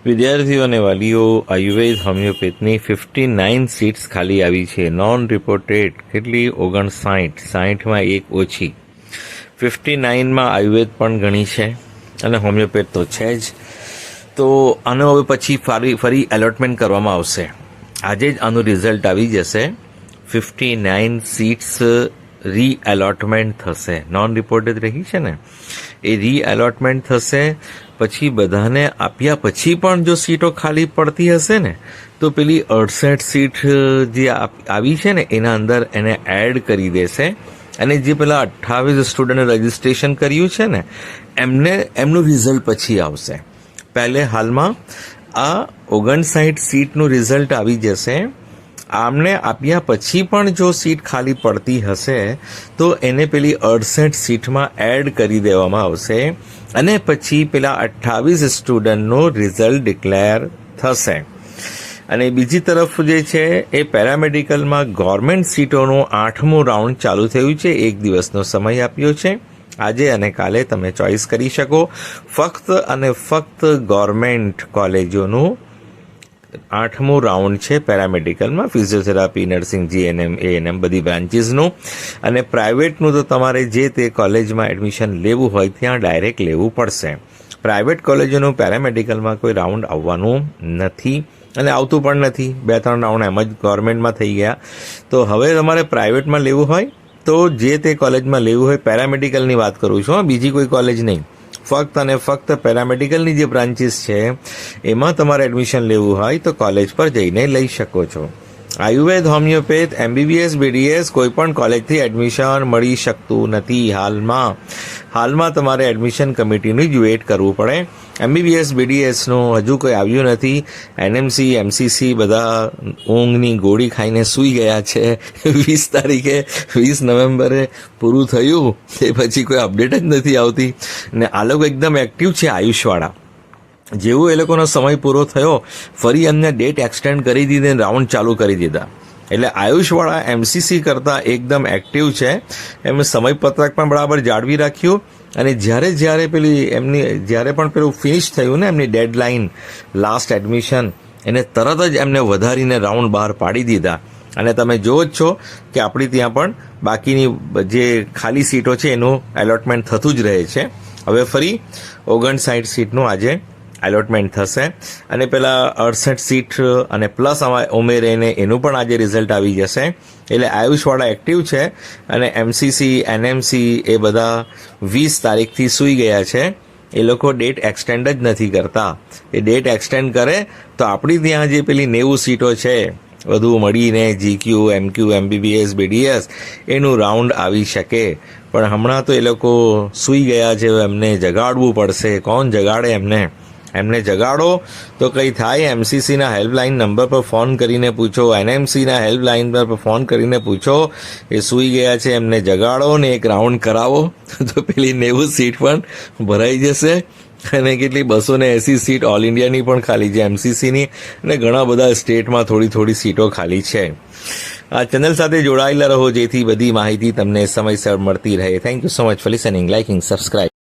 વિદ્યાર્થીઓ અને વાલીઓ, આયુર્વેદ હોમિયોપેથની 59 સીટ્સ ખાલી આવી છે. નોન રિપોર્ટેડ કેટલી? 59. 60માં એક ઓછી. 59માં આયુર્વેદ પણ ઘણી છે અને હોમિયોપેથ તો છે જ. તો આનો હવે પછી ફરી એલોટમેન્ટ કરવામાં આવશે. આજે જ આનું રિઝલ્ટ આવી જશે. 59 સીટ્સ રીએલોટમેન્ટ થશે. નોન રિપોર્ટેડ રહી છે ને, એ રીએલોટમેન્ટ થશે. પછી બધાને આપ્યા પછી પણ જો સીટો ખાલી પડતી હશે ને, તો પેલી 68 સીટ જે આવી છે ને એના અંદર એને એડ કરી દેશે. અને જે પેલા 28 સ્ટુડન્ટે રજીસ્ટ્રેશન કર્યું છે ને એમનું રિઝલ્ટ પછી આવશે. પહેલે હાલમાં આ 59 સીટનું રિઝલ્ટ આવી જશે. આમને આપ્યા પછી પણ જો સીટ ખાલી પડતી હશે તો એને પેલી 68 સીટમાં એડ કરી દેવામાં આવશે અને પછી પેલા 28 સ્ટુડન્ટનું રિઝલ્ટ ડિક્લેર થશે. અને બીજી તરફ જે છે એ પેરામેડિકલમાં ગવર્મેન્ટ સીટોનું 8મું રાઉન્ડ ચાલુ થયું છે. 1 દિવસનો સમય આપ્યો છે. આજે અને કાલે તમે ચોઇસ કરી શકો. ફક્ત અને ફક્ત ગવર્મેન્ટ કોલેજોનું 8મું રાઉન્ડ છે પેરામેડિકલમાં, ફિઝિયોથેરાપી, નર્સિંગ, જીએનએમ, એએનએમ બધી બ્રાન્ચીસનું. અને પ્રાઇવેટનું તો તમારે જે તે કોલેજમાં એડમિશન લેવું હોય ત્યાં ડાયરેક્ટ લેવું પડશે. પ્રાઇવેટ કોલેજોનું પેરામેડિકલમાં કોઈ રાઉન્ડ આવવાનું નથી અને આવતું પણ નથી. 2-3 રાઉન્ડ એમ જ ગવર્મેન્ટમાં થઈ ગયા. તો હવે તમારે પ્રાઇવેટમાં લેવું હોય તો જે તે કોલેજમાં લેવું હોય, પેરામેડિકલની વાત કરું છું, બીજી કોઈ કોલેજ નહીં. ફક્ત અને ફક્ત પેરામેડિકલની જે બ્રાન્ચીસ છે એમાં તમારે એડમિશન લેવું હોય તો કોલેજ પર જઈને લઈ શકો છો. આયુર્વેદ, હોમિયોપેથ, એમબીબીએસ, બીડીએસ કોઈ પણ કોલેજથી એડમિશન મળી શકતું નથી હાલમાં તમારે એડમિશન કમિટીનું જ વેઇટ કરવું પડે. એમબીબીએસ, બીડીએસનું હજુ કોઈ આવ્યું નથી. એનએમસી, એમસીસી બધા ઊંઘની ગોળી ખાઈને સૂઈ ગયા છે. 20 તારીખે 20 નવેમ્બરે પૂરું થયું એ પછી કોઈ અપડેટ જ નથી આવતી. ને આ લોકો એકદમ એક્ટિવ છે આયુષવાળા. જેવું એ લોકોનો સમય પૂરો થયો ફરી એમને ડેટ એક્સટેન્ડ કરી દીધી અને રાઉન્ડ ચાલુ કરી દીધા. એટલે આયુષવાળા એમસીસી કરતાં એકદમ એક્ટિવ છે. એમને સમયપત્રક પણ બરાબર જાળવી રાખ્યું. અને જ્યારે પણ પેલું ફિનિશ થયું ને એમની ડેડલાઇન લાસ્ટ એડમિશન, એને તરત જ એમને વધારીને રાઉન્ડ બહાર પાડી દીધા. અને તમે જુઓ જ છો કે આપણી ત્યાં પણ બાકીની જે ખાલી સીટો છે એનું એલોટમેન્ટ થતું જ રહે છે. હવે ફરી 59 સીટનું આજે એલોટમેન્ટ થશે અને પેલા 68 સીટ અને પ્લસ ઉમેરીને એનું પણ આજે રિઝલ્ટ આવી જશે. એટલે આયુષવાળા એક્ટિવ છે અને એમસીસી, એનએમસી એ બધા 20 તારીખથી સૂઈ ગયા છે. એ લોકો ડેટ એક્સટેન્ડ જ નથી કરતા. એ ડેટ એક્સટેન્ડ કરે તો આપણી ત્યાં જે પેલી 90 સીટો છે બધું મળીને જીક્યુ, એમક્યુ, એમબીબીએસ, બીડીએસ એનું રાઉન્ડ આવી શકે. પણ હમણાં તો એ લોકો સૂઈ ગયા છે. એમને જગાડવું પડશે. કોણ જગાડે એમને જગાડો તો કંઈ થાય. એમસીસીના હેલ્પલાઇન નંબર પર ફોન કરીને પૂછો, એનએમસીના હેલ્પલાઇન પર ફોન કરીને પૂછો એ સૂઈ ગયા છે, એમને જગાડો ને એક રાઉન્ડ કરાવો તો પેલી 90 સીટ પણ ભરાઈ જશે. અને કેટલી 280 સીટ ઓલ ઇન્ડિયાની પણ ખાલી છે એમસીસીની. અને ઘણા બધા સ્ટેટમાં થોડી સીટો ખાલી છે. આ ચેનલ સાથે જોડાયેલા રહો જેથી બધી માહિતી તમને સમયસર મળતી રહે. Thank you so much for listening, liking, subscribe.